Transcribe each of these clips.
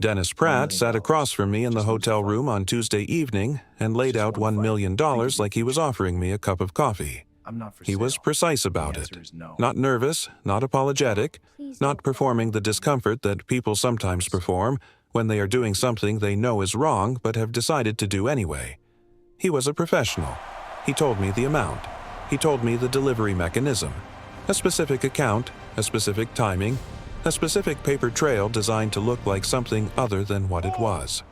Dennis Pratt sat across from me in the hotel room on Tuesday evening and laid out $1 million like he was offering me a cup of coffee. He was precise about it. Not nervous, not apologetic, not performing the discomfort that people sometimes perform when they are doing something they know is wrong but have decided to do anyway. He was a professional. He told me the amount. He told me the delivery mechanism. A specific account, a specific timing, a specific paper trail designed to look like something other than what it was.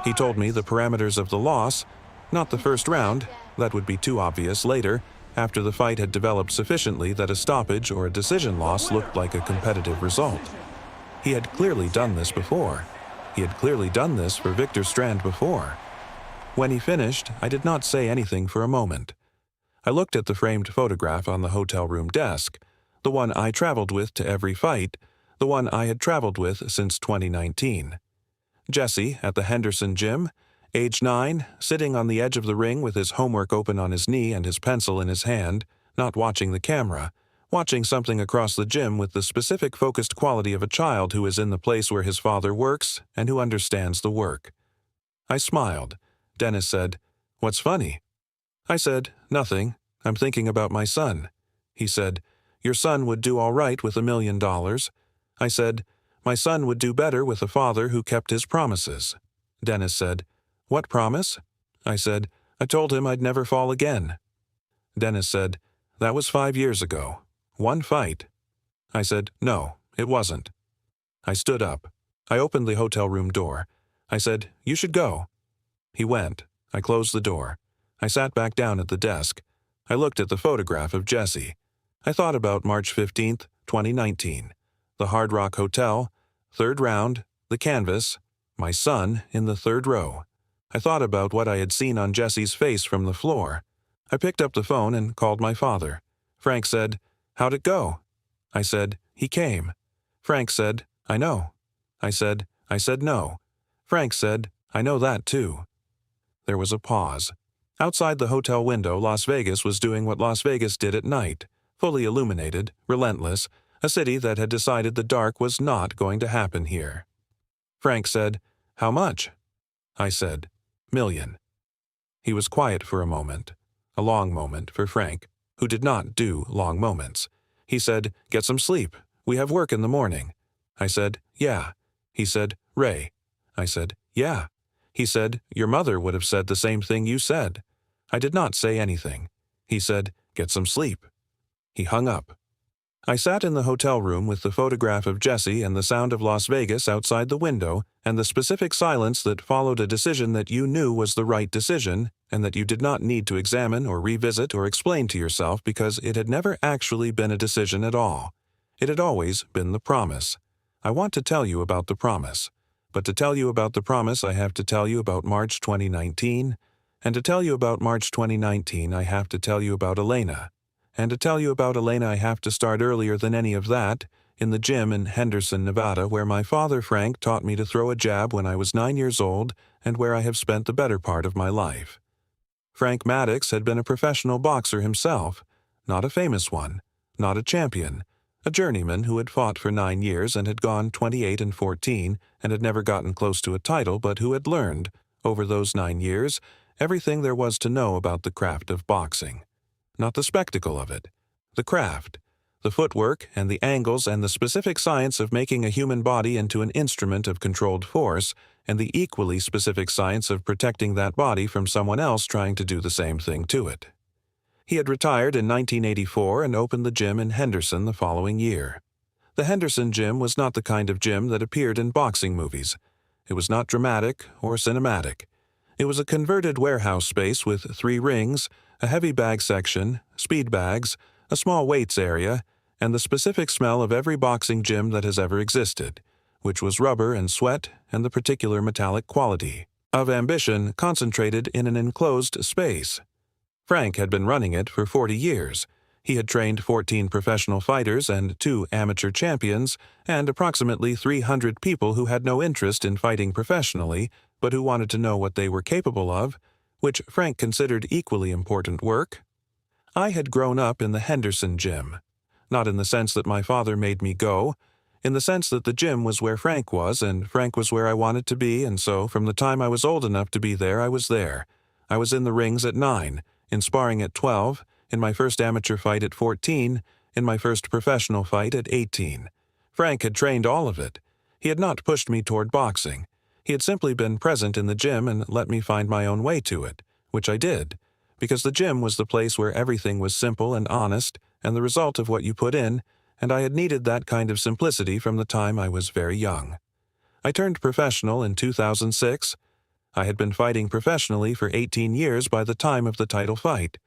He told me the parameters of the loss, not the first round, that would be too obvious later, after the fight had developed sufficiently that a stoppage or a decision loss looked like a competitive result. He had clearly done this before. He had clearly done this for Victor Strand before. When he finished, I did not say anything for a moment. I looked at the framed photograph on the hotel room desk, the one I traveled with to every fight, the one I had traveled with since 2019. Jesse at the Henderson gym, age 9, sitting on the edge of the ring with his homework open on his knee and his pencil in his hand, not watching the camera, watching something across the gym with the specific focused quality of a child who is in the place where his father works and who understands the work. I smiled. Dennis said, "What's funny?" I said, "Nothing. I'm thinking about my son." He said, "Your son would do all right with $1 million." I said, "My son would do better with a father who kept his promises." Dennis said, "What promise?" I said, "I told him I'd never fall again." Dennis said, "That was 5 years ago. One fight." I said, "No, it wasn't." I stood up. I opened the hotel room door. I said, "You should go." He went. I closed the door. I sat back down at the desk. I looked at the photograph of Jesse. I thought about March 15th, 2019. The Hard Rock Hotel, third round, the canvas, my son in the third row. I thought about what I had seen on Jesse's face from the floor. I picked up the phone and called my father. Frank said, "How'd it go?" I said, "He came." Frank said, "I know." I said, "No." Frank said, "I know that too." There was a pause. Outside the hotel window, Las Vegas was doing what Las Vegas did at night, fully illuminated, relentless, a city that had decided the dark was not going to happen here. Frank said, "How much?" I said, $1 million. He was quiet for a moment, a long moment for Frank, who did not do long moments. He said, "Get some sleep. We have work in the morning." I said, "Yeah." He said, "Ray." I said, "Yeah." He said, "Your mother would have said the same thing you said." I did not say anything. He said, "Get some sleep." He hung up. I sat in the hotel room with the photograph of Jesse and the sound of Las Vegas outside the window and the specific silence that followed a decision that you knew was the right decision and that you did not need to examine or revisit or explain to yourself because it had never actually been a decision at all. It had always been the promise. I want to tell you about the promise. But to tell you about the promise, I have to tell you about March 2019. And to tell you about March 2019, I have to tell you about Elena. And to tell you about Elena, I have to start earlier than any of that, in the gym in Henderson, Nevada, where my father, Frank, taught me to throw a jab when I was 9 years old and where I have spent the better part of my life. Frank Maddox had been a professional boxer himself, not a famous one, not a champion, a journeyman who had fought for 9 years and had gone 28-14 and had never gotten close to a title, but who had learned, over those 9 years, everything there was to know about the craft of boxing. Not the spectacle of it, the craft, the footwork and the angles and the specific science of making a human body into an instrument of controlled force, and the equally specific science of protecting that body from someone else trying to do the same thing to it. He had retired in 1984 and opened the gym in Henderson the following year. The Henderson gym was not the kind of gym that appeared in boxing movies. It was not dramatic or cinematic. It was a converted warehouse space with 3 rings, a heavy bag section, speed bags, a small weights area, and the specific smell of every boxing gym that has ever existed, which was rubber and sweat and the particular metallic quality of ambition concentrated in an enclosed space. Frank had been running it for 40 years. He had trained 14 professional fighters and 2 amateur champions and approximately 300 people who had no interest in fighting professionally but who wanted to know what they were capable of, which Frank considered equally important work. I had grown up in the Henderson gym, not in the sense that my father made me go. in the sense that the gym was where Frank was, and Frank was where I wanted to be, and so from the time I was old enough to be there, I was there. I was in the rings at 9, in sparring at 12, in my first amateur fight at 14, in my first professional fight at 18. Frank had trained all of it. He had not pushed me toward boxing. He had simply been present in the gym and let me find my own way to it, which I did, because the gym was the place where everything was simple and honest and the result of what you put in, and I had needed that kind of simplicity from the time I was very young. I turned professional in 2006. I had been fighting professionally for 18 years by the time of the title fight.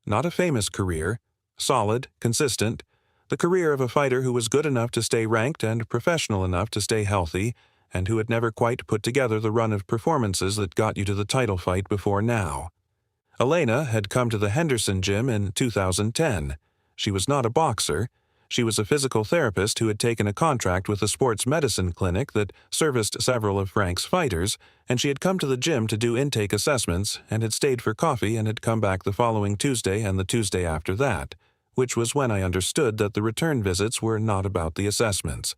Not a famous career, solid, consistent, the career of a fighter who was good enough to stay ranked and professional enough to stay healthy, and who had never quite put together the run of performances that got you to the title fight before now. Elena had come to the Henderson gym in 2010. She was not a boxer. She was a physical therapist who had taken a contract with a sports medicine clinic that serviced several of Frank's fighters, and she had come to the gym to do intake assessments and had stayed for coffee and had come back the following Tuesday and the Tuesday after that, which was when I understood that the return visits were not about the assessments.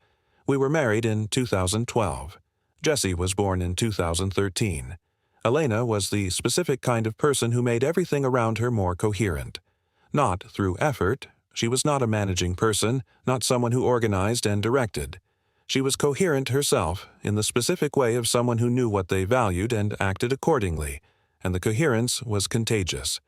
We were married in 2012. Jesse was born in 2013. Elena was the specific kind of person who made everything around her more coherent. Not through effort. She was not a managing person, not someone who organized and directed. She was coherent herself, in the specific way of someone who knew what they valued and acted accordingly, and the coherence was contagious.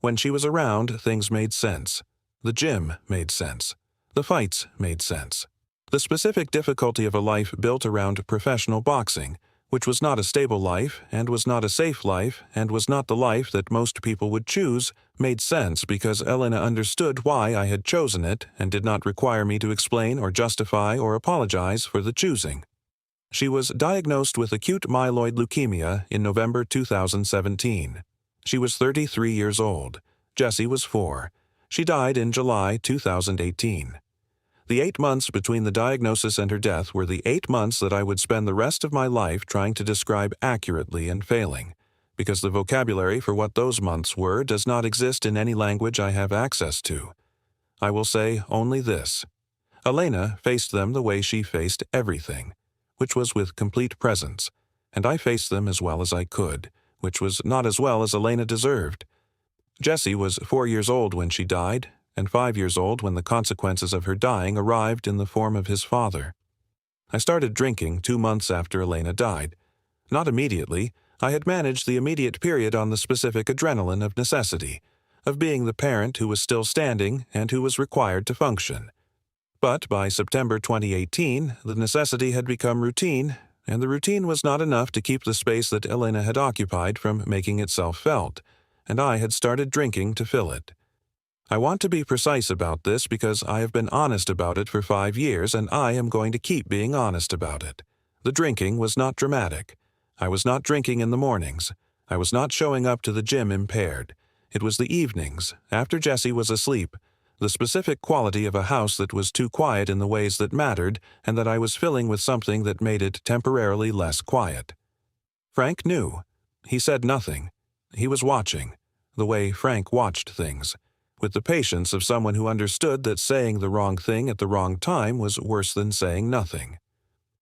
When she was around, things made sense. The gym made sense. The fights made sense. The specific difficulty of a life built around professional boxing, which was not a stable life, and was not a safe life, and was not the life that most people would choose, made sense because Elena understood why I had chosen it and did not require me to explain or justify or apologize for the choosing. She was diagnosed with acute myeloid leukemia in November 2017. She was 33 years old. Jesse was 4. She died in July 2018. The 8 months between the diagnosis and her death were the 8 months that I would spend the rest of my life trying to describe accurately and failing, because the vocabulary for what those months were does not exist in any language I have access to. I will say only this. Elena faced them the way she faced everything, which was with complete presence, and I faced them as well as I could, which was not as well as Elena deserved. Jesse was 4 years old when she died, and 5 years old when the consequences of her dying arrived in the form of his father. I started drinking 2 months after Elena died. Not immediately. I had managed the immediate period on the specific adrenaline of necessity, of being the parent who was still standing and who was required to function. But by September 2018, the necessity had become routine, and the routine was not enough to keep the space that Elena had occupied from making itself felt, and I had started drinking to fill it. I want to be precise about this because I have been honest about it for 5 years, and I am going to keep being honest about it. The drinking was not dramatic. I was not drinking in the mornings. I was not showing up to the gym impaired. It was the evenings, after Jesse was asleep, the specific quality of a house that was too quiet in the ways that mattered and that I was filling with something that made it temporarily less quiet. Frank knew. He said nothing. He was watching, the way Frank watched things, with the patience of someone who understood that saying the wrong thing at the wrong time was worse than saying nothing.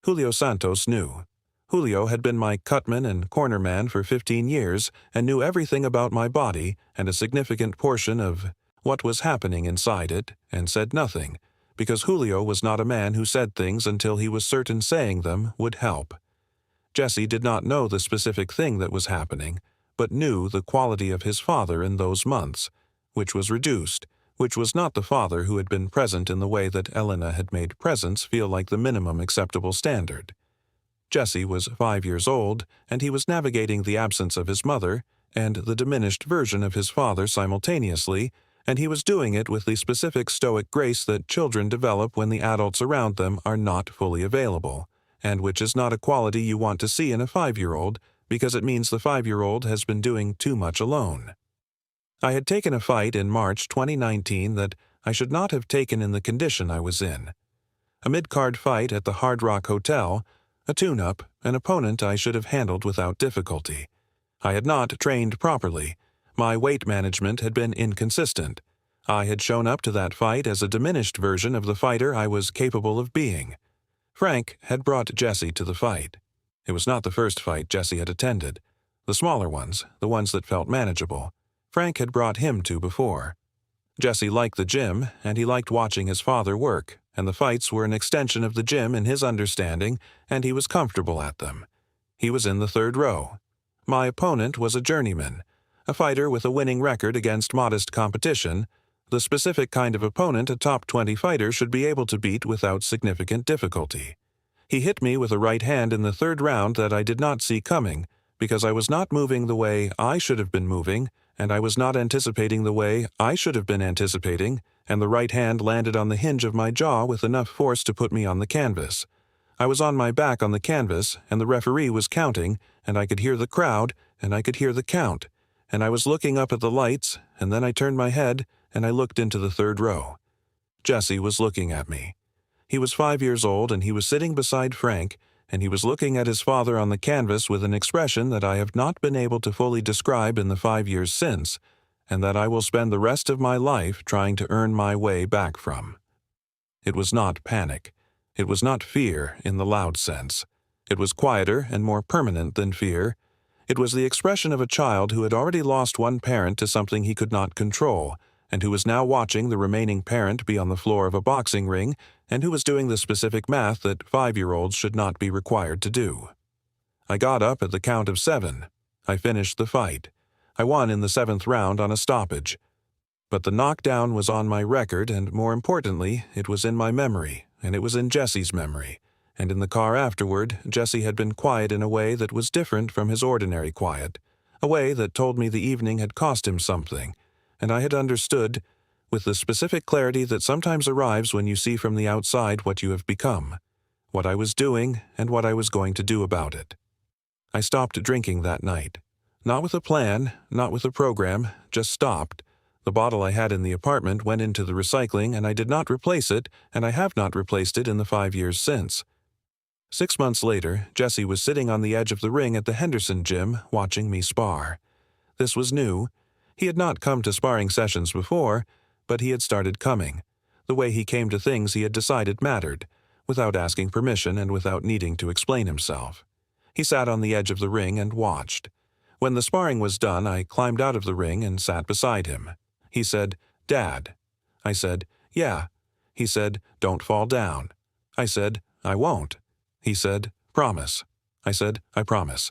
Julio Santos knew. Julio had been my cutman and corner man for 15 years and knew everything about my body and a significant portion of what was happening inside it, and said nothing, because Julio was not a man who said things until he was certain saying them would help. Jesse did not know the specific thing that was happening, but knew the quality of his father in those months, which was reduced, which was not the father who had been present in the way that Elena had made presence feel like the minimum acceptable standard. Jesse was 5 years old, and he was navigating the absence of his mother and the diminished version of his father simultaneously, and he was doing it with the specific stoic grace that children develop when the adults around them are not fully available, and which is not a quality you want to see in a 5-year-old because it means the 5-year-old has been doing too much alone. I had taken a fight in March 2019 that I should not have taken in the condition I was in. A mid-card fight at the Hard Rock Hotel, a tune-up, an opponent I should have handled without difficulty. I had not trained properly. My weight management had been inconsistent. I had shown up to that fight as a diminished version of the fighter I was capable of being. Frank had brought Jesse to the fight. It was not the first fight Jesse had attended. The smaller ones, the ones that felt manageable, Frank had brought him to before. Jesse liked the gym, and he liked watching his father work, and the fights were an extension of the gym in his understanding, and he was comfortable at them. He was in the third row. My opponent was a journeyman, a fighter with a winning record against modest competition, the specific kind of opponent a top 20 fighter should be able to beat without significant difficulty. He hit me with a right hand in the third round that I did not see coming, because I was not moving the way I should have been moving, and I was not anticipating the way I should have been anticipating, and the right hand landed on the hinge of my jaw with enough force to put me on the canvas. I was on my back on the canvas, and the referee was counting, and I could hear the crowd, and I could hear the count, and I was looking up at the lights, and then I turned my head, and I looked into the third row. Jesse was looking at me. He was 5 years old, and he was sitting beside Frank, and he was looking at his father on the canvas with an expression that I have not been able to fully describe in the 5 years since, and that I will spend the rest of my life trying to earn my way back from. It was not panic. It was not fear in the loud sense. It was quieter and more permanent than fear. It was the expression of a child who had already lost one parent to something he could not control, and who was now watching the remaining parent be on the floor of a boxing ring, and who was doing the specific math that 5-year-olds should not be required to do. I got up at the count of 7. I finished the fight. I won in the 7th round on a stoppage. But the knockdown was on my record, and more importantly, it was in my memory, and it was in Jesse's memory. And in the car afterward, Jesse had been quiet in a way that was different from his ordinary quiet, a way that told me the evening had cost him something, and I had understood, with the specific clarity that sometimes arrives when you see from the outside what you have become, what I was doing and what I was going to do about it. I stopped drinking that night. Not with a plan, not with a program, just stopped. The bottle I had in the apartment went into the recycling, and I did not replace it, and I have not replaced it in the 5 years since. 6 months later, Jesse was sitting on the edge of the ring at the Henderson gym watching me spar. This was new. He had not come to sparring sessions before, but he had started coming. The way he came to things he had decided mattered, without asking permission and without needing to explain himself. He sat on the edge of the ring and watched. When the sparring was done, I climbed out of the ring and sat beside him. He said, "Dad." I said, "Yeah." He said, "Don't fall down." I said, "I won't." He said, "Promise." I said, "I promise."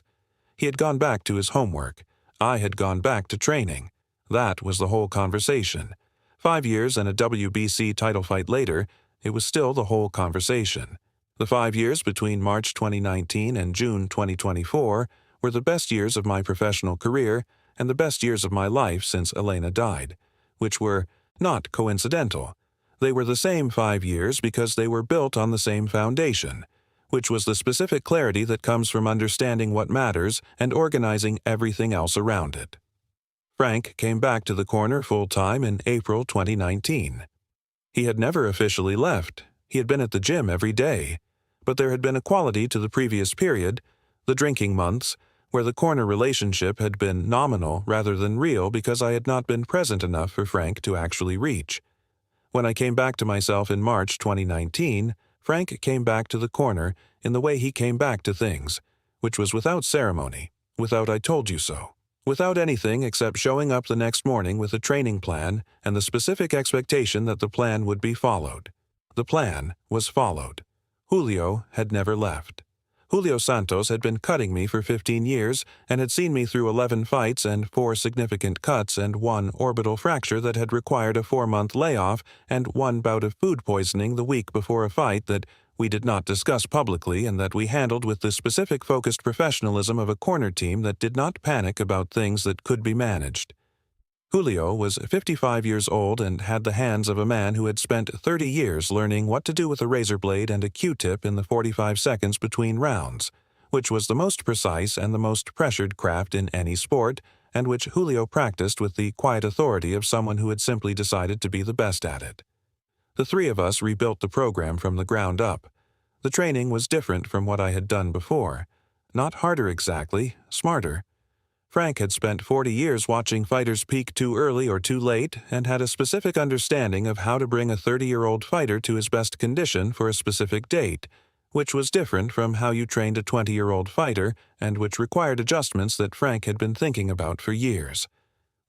He had gone back to his homework. I had gone back to training. That was the whole conversation. 5 years and a WBC title fight later, it was still the whole conversation. The 5 years between March 2019 and June 2024 were the best years of my professional career and the best years of my life since Elena died, which were not coincidental. They were the same 5 years because they were built on the same foundation, which was the specific clarity that comes from understanding what matters and organizing everything else around it. Frank came back to the corner full-time in April 2019. He had never officially left. He had been at the gym every day. But there had been a quality to the previous period, the drinking months, where the corner relationship had been nominal rather than real because I had not been present enough for Frank to actually reach. When I came back to myself in March 2019, Frank came back to the corner in the way he came back to things, which was without ceremony, without "I told you so," without anything except showing up the next morning with a training plan and the specific expectation that the plan would be followed. The plan was followed. Julio had never left. Julio Santos had been cutting me for 15 years and had seen me through 11 fights and 4 significant cuts and 1 orbital fracture that had required a 4-month layoff and 1 bout of food poisoning the week before a fight that we did not discuss publicly and that we handled with the specific focused professionalism of a corner team that did not panic about things that could be managed. Julio was 55 years old and had the hands of a man who had spent 30 years learning what to do with a razor blade and a Q-tip in the 45 seconds between rounds, which was the most precise and the most pressured craft in any sport, and which Julio practiced with the quiet authority of someone who had simply decided to be the best at it. The 3 of us rebuilt the program from the ground up. The training was different from what I had done before. Not harder exactly, smarter. Frank had spent 40 years watching fighters peak too early or too late and had a specific understanding of how to bring a 30-year-old fighter to his best condition for a specific date, which was different from how you trained a 20-year-old fighter and which required adjustments that Frank had been thinking about for years.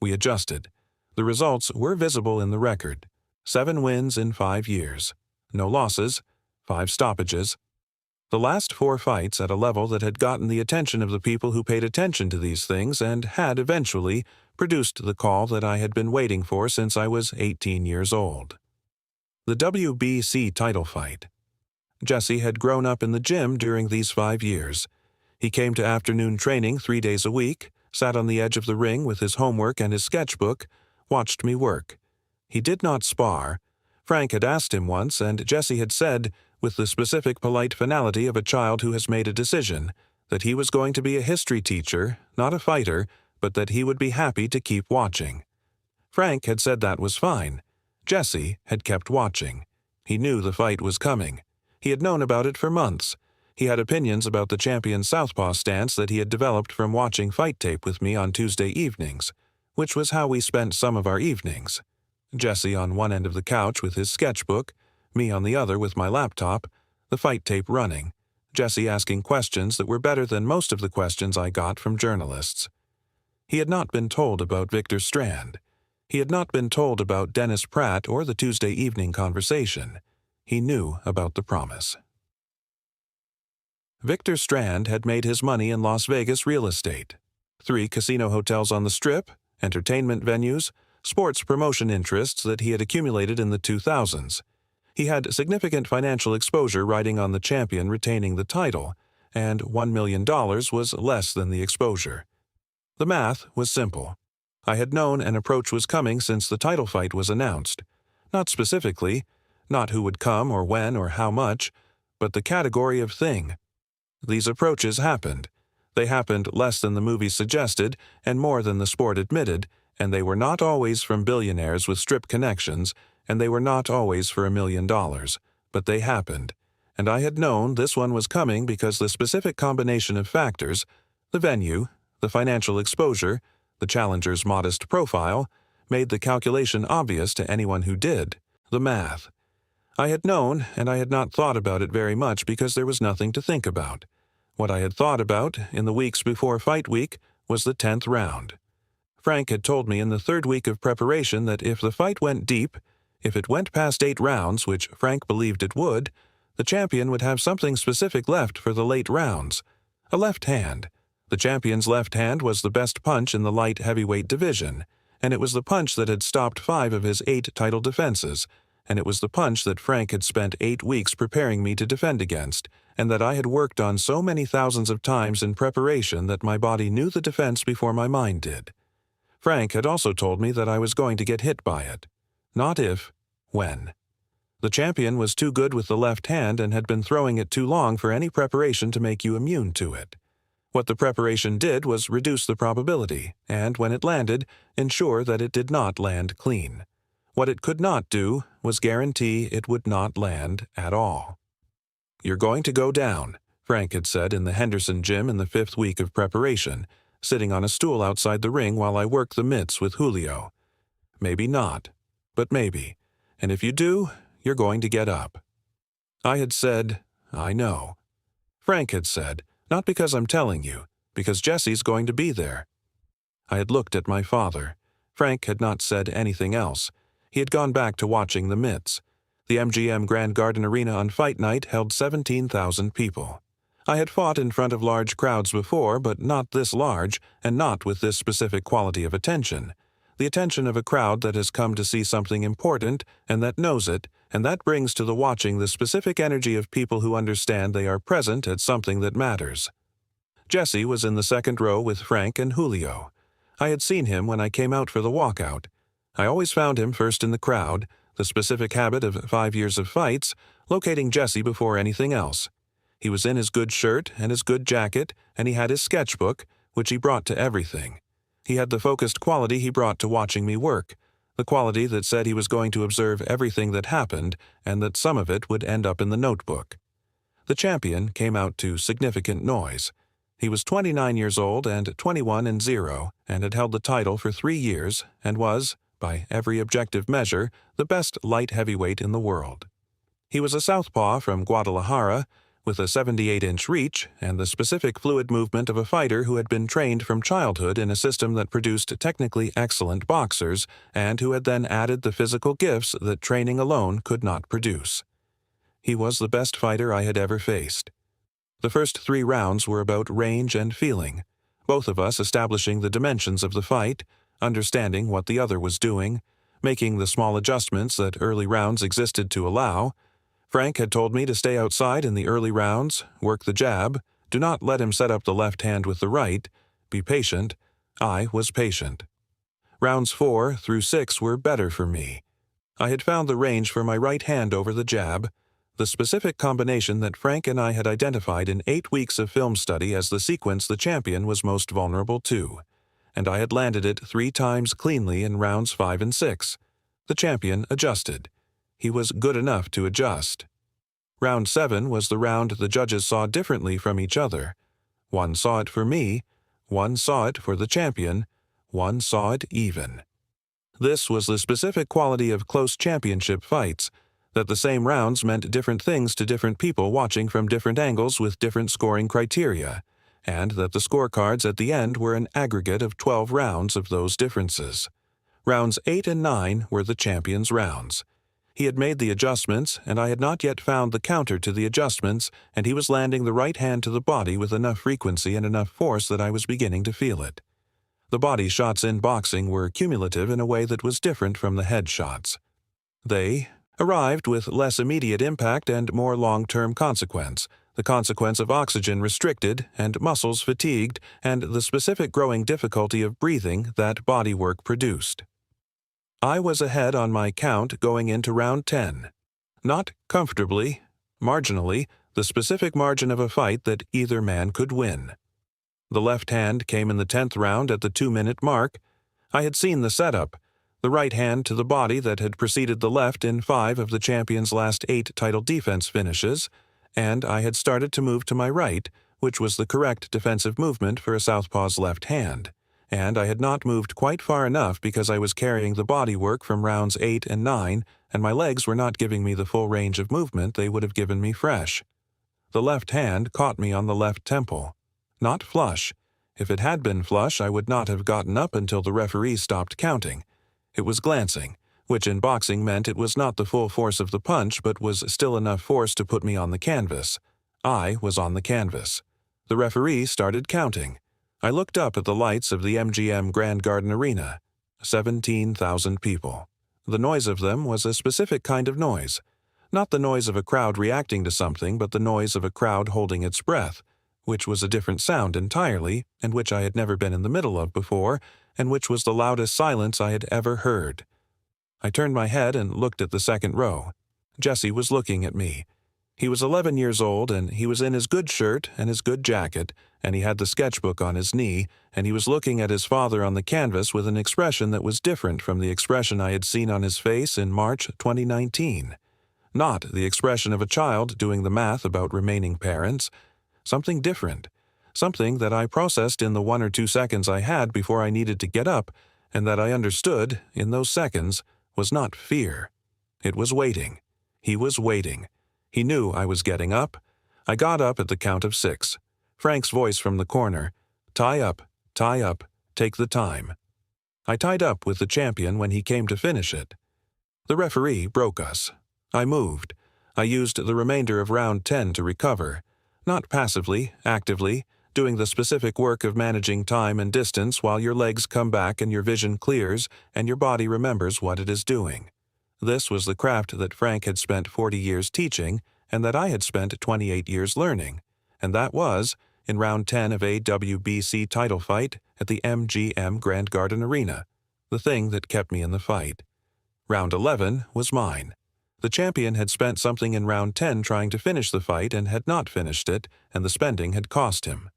We adjusted. The results were visible in the record. 7 wins in 5 years. No losses, 5 stoppages. The last 4 fights at a level that had gotten the attention of the people who paid attention to these things and had eventually produced the call that I had been waiting for since I was 18 years old. The WBC title fight. Jesse had grown up in the gym during these 5 years. He came to afternoon training 3 days a week, sat on the edge of the ring with his homework and his sketchbook, watched me work. He did not spar. Frank had asked him once, and Jesse had said, with the specific polite finality of a child who has made a decision, that he was going to be a history teacher, not a fighter, but that he would be happy to keep watching. Frank had said that was fine. Jesse had kept watching. He knew the fight was coming. He had known about it for months. He had opinions about the champion southpaw stance that he had developed from watching fight tape with me on Tuesday evenings, which was how we spent some of our evenings. Jesse on one end of the couch with his sketchbook, me on the other with my laptop, the fight tape running, Jesse asking questions that were better than most of the questions I got from journalists. He had not been told about Victor Strand. He had not been told about Dennis Pratt or the Tuesday evening conversation. He knew about the promise. Victor Strand had made his money in Las Vegas real estate. 3 casino hotels on the Strip, entertainment venues, sports promotion interests that he had accumulated in the 2000s. He had significant financial exposure riding on the champion retaining the title, and $1 million was less than the exposure. The math was simple. I had known an approach was coming since the title fight was announced. Not specifically, not who would come or when or how much, but the category of thing. These approaches happened. They happened less than the movie suggested and more than the sport admitted, and they were not always from billionaires with Strip connections, and they were not always for $1 million, but they happened. And I had known this one was coming because the specific combination of factors, the venue, the financial exposure, the challenger's modest profile, made the calculation obvious to anyone who did, the math. I had known, and I had not thought about it very much because there was nothing to think about. What I had thought about, in the weeks before fight week, was the 10th round. Frank had told me in the 3rd week of preparation that if the fight went deep, if it went past 8 rounds, which Frank believed it would, the champion would have something specific left for the late rounds. A left hand. The champion's left hand was the best punch in the light heavyweight division, and it was the punch that had stopped 5 of his 8 title defenses, and it was the punch that Frank had spent 8 weeks preparing me to defend against, and that I had worked on so many thousands of times in preparation that my body knew the defense before my mind did. Frank had also told me that I was going to get hit by it. Not if, when. The champion was too good with the left hand and had been throwing it too long for any preparation to make you immune to it. What the preparation did was reduce the probability, and when it landed, ensure that it did not land clean. What it could not do was guarantee it would not land at all. "You're going to go down," Frank had said in the Henderson gym in the 5th week of preparation, sitting on a stool outside the ring while I worked the mitts with Julio. "Maybe not, but maybe. And if you do, you're going to get up." I had said, "I know." Frank had said, "Not because I'm telling you, because Jesse's going to be there." I had looked at my father. Frank had not said anything else. He had gone back to watching the mitts. The MGM Grand Garden Arena on fight night held 17,000 people. I had fought in front of large crowds before, but not this large, and not with this specific quality of attention. The attention of a crowd that has come to see something important, and that knows it, and that brings to the watching the specific energy of people who understand they are present at something that matters. Jesse was in the 2nd row with Frank and Julio. I had seen him when I came out for the walkout. I always found him first in the crowd, the specific habit of 5 years of fights, locating Jesse before anything else. He was in his good shirt and his good jacket, and he had his sketchbook, which he brought to everything. He had the focused quality he brought to watching me work, the quality that said he was going to observe everything that happened and that some of it would end up in the notebook. The champion came out to significant noise. He was 29 years old and 21-0, and had held the title for 3 years and was, by every objective measure, the best light heavyweight in the world. He was a southpaw from Guadalajara, with a 78-inch reach and the specific fluid movement of a fighter who had been trained from childhood in a system that produced technically excellent boxers and who had then added the physical gifts that training alone could not produce. He was the best fighter I had ever faced. The first 3 rounds were about range and feeling, both of us establishing the dimensions of the fight, understanding what the other was doing, making the small adjustments that early rounds existed to allow. Frank had told me to stay outside in the early rounds, work the jab, do not let him set up the left hand with the right, be patient. I was patient. Rounds 4 through 6 were better for me. I had found the range for my right hand over the jab, the specific combination that Frank and I had identified in 8 weeks of film study as the sequence the champion was most vulnerable to, and I had landed it 3 times cleanly in rounds 5 and 6. The champion adjusted. He was good enough to adjust. Round 7 was the round the judges saw differently from each other. One saw it for me, one saw it for the champion, one saw it even. This was the specific quality of close championship fights, that the same rounds meant different things to different people watching from different angles with different scoring criteria, and that the scorecards at the end were an aggregate of 12 rounds of those differences. Rounds 8 and 9 were the champion's rounds. He had made the adjustments, and I had not yet found the counter to the adjustments, and he was landing the right hand to the body with enough frequency and enough force that I was beginning to feel it. The body shots in boxing were cumulative in a way that was different from the head shots. They arrived with less immediate impact and more long-term consequence, the consequence of oxygen restricted and muscles fatigued and the specific growing difficulty of breathing that body work produced. I was ahead on my count going into round 10. Not comfortably, marginally, the specific margin of a fight that either man could win. The left hand came in the 10th round at the 2-minute mark. I had seen the setup, the right hand to the body that had preceded the left in 5 of the champion's last 8 title defense finishes, and I had started to move to my right, which was the correct defensive movement for a southpaw's left hand. And I had not moved quite far enough because I was carrying the body work from rounds 8 and 9, and my legs were not giving me the full range of movement they would have given me fresh. The left hand caught me on the left temple. Not flush. If it had been flush, I would not have gotten up until the referee stopped counting. It was glancing, which in boxing meant it was not the full force of the punch but was still enough force to put me on the canvas. I was on the canvas. The referee started counting. I looked up at the lights of the MGM Grand Garden Arena. 17,000 people. The noise of them was a specific kind of noise. Not the noise of a crowd reacting to something, but the noise of a crowd holding its breath, which was a different sound entirely, and which I had never been in the middle of before, and which was the loudest silence I had ever heard. I turned my head and looked at the second row. Jesse was looking at me. He was 11 years old, and he was in his good shirt and his good jacket, and he had the sketchbook on his knee, and he was looking at his father on the canvas with an expression that was different from the expression I had seen on his face in March 2019. Not the expression of a child doing the math about remaining parents. Something different. Something that I processed in the 1 or 2 seconds I had before I needed to get up, and that I understood, in those seconds, was not fear. It was waiting. He was waiting. He knew I was getting up. I got up at the count of 6. Frank's voice from the corner, tie up, take the time. I tied up with the champion when he came to finish it. The referee broke us. I moved. I used the remainder of round 10 to recover. Not passively, actively, doing the specific work of managing time and distance while your legs come back and your vision clears and your body remembers what it is doing. This was the craft that Frank had spent 40 years teaching and that I had spent 28 years learning, and that was, in round 10 of a WBC title fight at the MGM Grand Garden Arena, the thing that kept me in the fight. Round 11 was mine. The champion had spent something in round 10 trying to finish the fight and had not finished it, and the spending had cost him.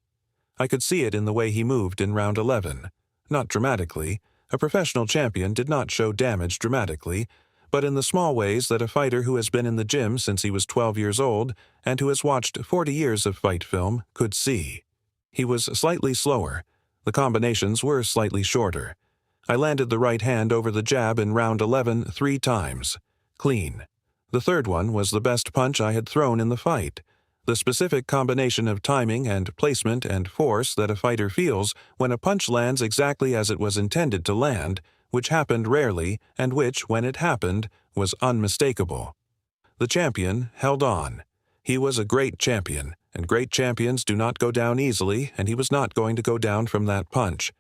I could see it in the way he moved in round 11. Not dramatically. A professional champion did not show damage dramatically, but in the small ways that a fighter who has been in the gym since he was 12 years old and who has watched 40 years of fight film could see. He was slightly slower. The combinations were slightly shorter. I landed the right hand over the jab in round 11 3 times. Clean. The third one was the best punch I had thrown in the fight. The specific combination of timing and placement and force that a fighter feels when a punch lands exactly as it was intended to land, which happened rarely and which, when it happened, was unmistakable. The champion held on. He was a great champion, and great champions do not go down easily, and he was not going to go down from that punch.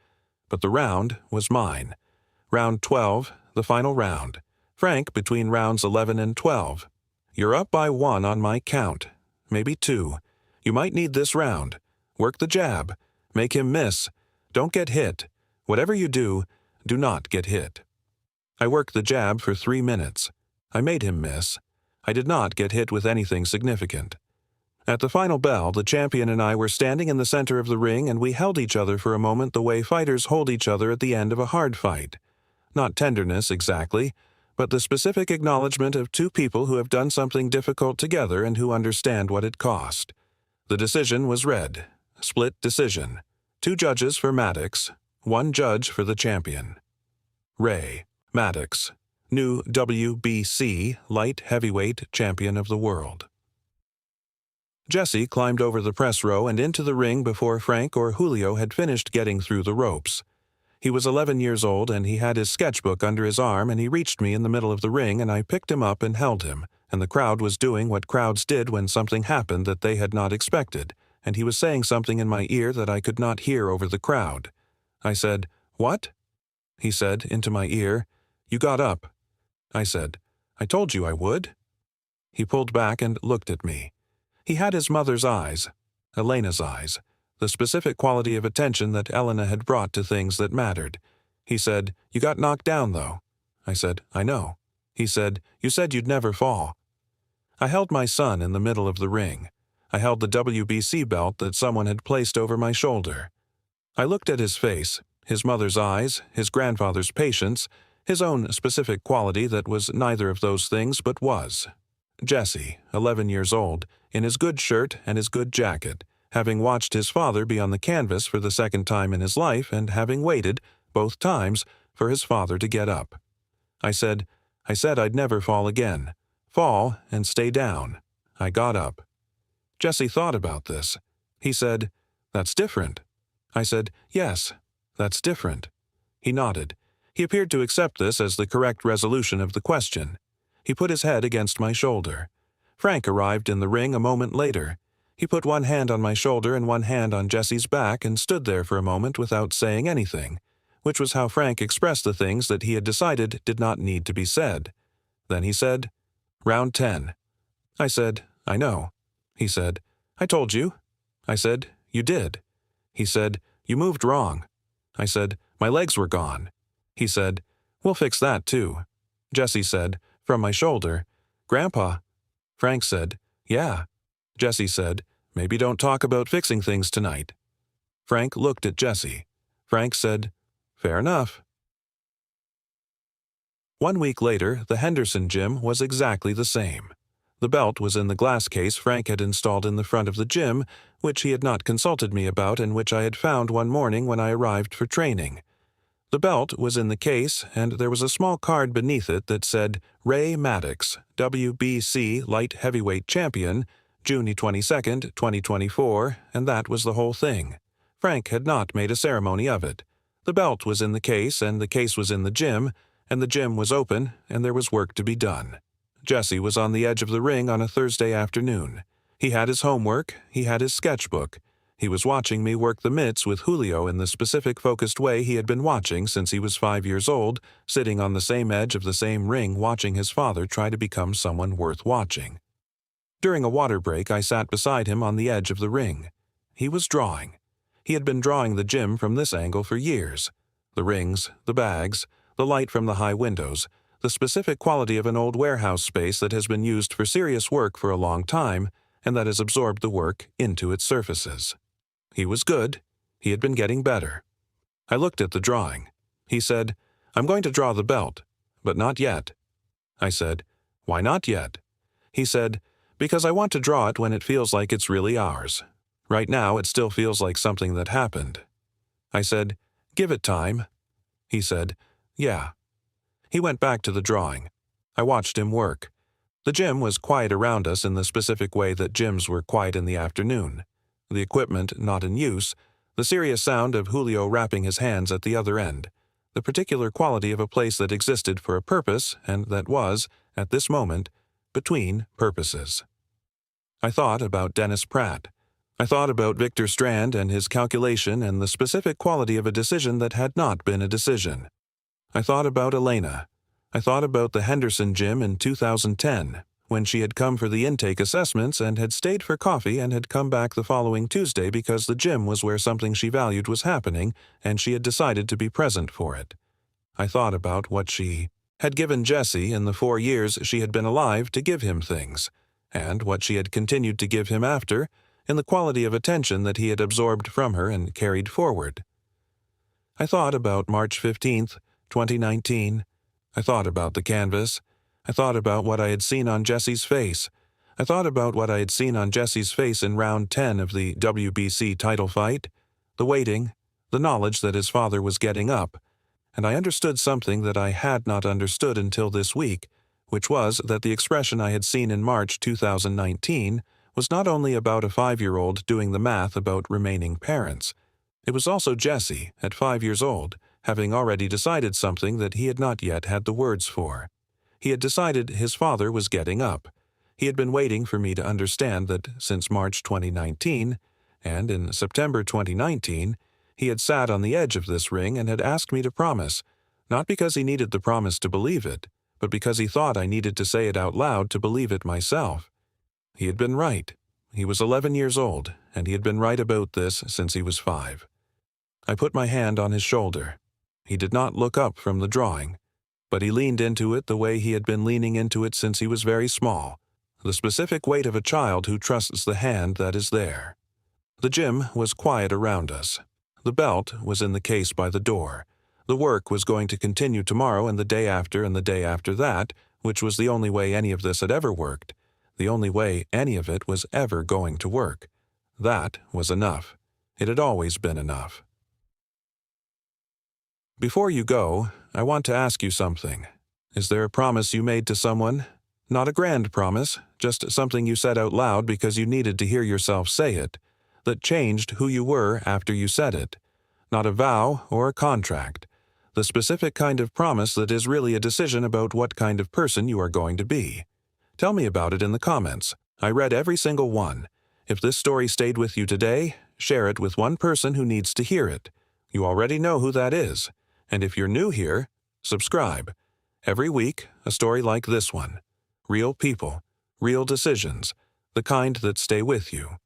But the round was mine. Round 12, the final round. Frank between rounds 11 and 12. You're up by 1 on my count. Maybe 2. You might need this round. Work the jab. Make him miss. Don't get hit. Whatever you do, do not get hit. I worked the jab for 3 minutes. I made him miss. I did not get hit with anything significant. At the final bell, the champion and I were standing in the center of the ring, and we held each other for a moment the way fighters hold each other at the end of a hard fight. Not tenderness exactly, but the specific acknowledgement of two people who have done something difficult together and who understand what it cost. The decision was read. Split decision. 2 judges for Maddox, 1 judge for the champion. Ray Maddox, new WBC light heavyweight champion of the world. Jesse climbed over the press row and into the ring before Frank or Julio had finished getting through the ropes. He was 11 years old, and he had his sketchbook under his arm, and he reached me in the middle of the ring, and I picked him up and held him, and the crowd was doing what crowds did when something happened that they had not expected, and he was saying something in my ear that I could not hear over the crowd. I said, "What?" He said, into my ear, "You got up." I said, "I told you I would." He pulled back and looked at me. He had his mother's eyes, Elena's eyes, the specific quality of attention that Elena had brought to things that mattered. He said, "You got knocked down, though." I said, "I know." He said, "You said you'd never fall." I held my son in the middle of the ring. I held the WBC belt that someone had placed over my shoulder. I looked at his face, his mother's eyes, his grandfather's patience, his own specific quality that was neither of those things but was. Jesse, 11 years old, in his good shirt and his good jacket, having watched his father be on the canvas for the second time in his life and having waited, both times, for his father to get up. I said I'd never fall again. Fall and stay down. I got up. Jesse thought about this. He said, "That's different." I said, "Yes, that's different." He nodded. He appeared to accept this as the correct resolution of the question. He put his head against my shoulder. Frank arrived in the ring a moment later. He put one hand on my shoulder and one hand on Jesse's back and stood there for a moment without saying anything, which was how Frank expressed the things that he had decided did not need to be said. Then he said, "Round 10. I said, "I know." He said, "I told you." I said, "You did." He said, "You moved wrong." I said, "My legs were gone." He said, "We'll fix that too." Jesse said, from my shoulder, "Grandpa." Frank said, "Yeah." Jesse said, "Maybe don't talk about fixing things tonight." Frank looked at Jesse. Frank said, "Fair enough." 1 week later, the Henderson gym was exactly the same. The belt was in the glass case Frank had installed in the front of the gym, which he had not consulted me about and which I had found one morning when I arrived for training. The belt was in the case, and there was a small card beneath it that said, "Ray Maddox, WBC Light Heavyweight Champion, June 22, 2024, and that was the whole thing. Frank had not made a ceremony of it. The belt was in the case, and the case was in the gym, and the gym was open, and there was work to be done. Jesse was on the edge of the ring on a Thursday afternoon. He had his homework, he had his sketchbook. He was watching me work the mitts with Julio in the specific focused way he had been watching since he was 5 years old, sitting on the same edge of the same ring watching his father try to become someone worth watching. During a water break, I sat beside him on the edge of the ring. He was drawing. He had been drawing the gym from this angle for years. The rings, the bags, the light from the high windows, the specific quality of an old warehouse space that has been used for serious work for a long time and that has absorbed the work into its surfaces. He was good. He had been getting better. I looked at the drawing. He said, "I'm going to draw the belt, but not yet." I said, "Why not yet?" He said, "Because I want to draw it when it feels like it's really ours. Right now it still feels like something that happened." I said, "Give it time." He said, "Yeah." He went back to the drawing. I watched him work. The gym was quiet around us in the specific way that gyms were quiet in the afternoon. The equipment not in use, the serious sound of Julio wrapping his hands at the other end, the particular quality of a place that existed for a purpose and that was, at this moment, between purposes. I thought about Dennis Pratt. I thought about Victor Strand and his calculation and the specific quality of a decision that had not been a decision. I thought about Elena. I thought about the Henderson gym in 2010, when she had come for the intake assessments and had stayed for coffee and had come back the following Tuesday because the gym was where something she valued was happening and she had decided to be present for it. I thought about what she had given Jesse in the 4 years she had been alive to give him things, and what she had continued to give him after, in the quality of attention that he had absorbed from her and carried forward. I thought about March 15th, 2019. I thought about the canvas. I thought about what I had seen on Jesse's face. I thought about what I had seen on Jesse's face in round 10 of the WBC title fight, the waiting, the knowledge that his father was getting up, and I understood something that I had not understood until this week, which was that the expression I had seen in March 2019 was not only about a 5-year-old doing the math about remaining parents. It was also Jesse, at 5 years old, having already decided something that he had not yet had the words for. He had decided his father was getting up. He had been waiting for me to understand that since March 2019, and in September 2019, he had sat on the edge of this ring and had asked me to promise, not because he needed the promise to believe it, but because he thought I needed to say it out loud to believe it myself. He had been right. He was 11 years old, and he had been right about this since he was 5. I put my hand on his shoulder. He did not look up from the drawing, but he leaned into it the way he had been leaning into it since he was very small, the specific weight of a child who trusts the hand that is there. The gym was quiet around us. The belt was in the case by the door. The work was going to continue tomorrow and the day after and the day after that, which was the only way any of this had ever worked, the only way any of it was ever going to work. That was enough. It had always been enough. Before you go, I want to ask you something. Is there a promise you made to someone? Not a grand promise, just something you said out loud because you needed to hear yourself say it, that changed who you were after you said it. Not a vow or a contract. The specific kind of promise that is really a decision about what kind of person you are going to be. Tell me about it in the comments. I read every single one. If this story stayed with you today, share it with one person who needs to hear it. You already know who that is. And if you're new here, subscribe. Every week, a story like this one. Real people, real decisions, the kind that stay with you.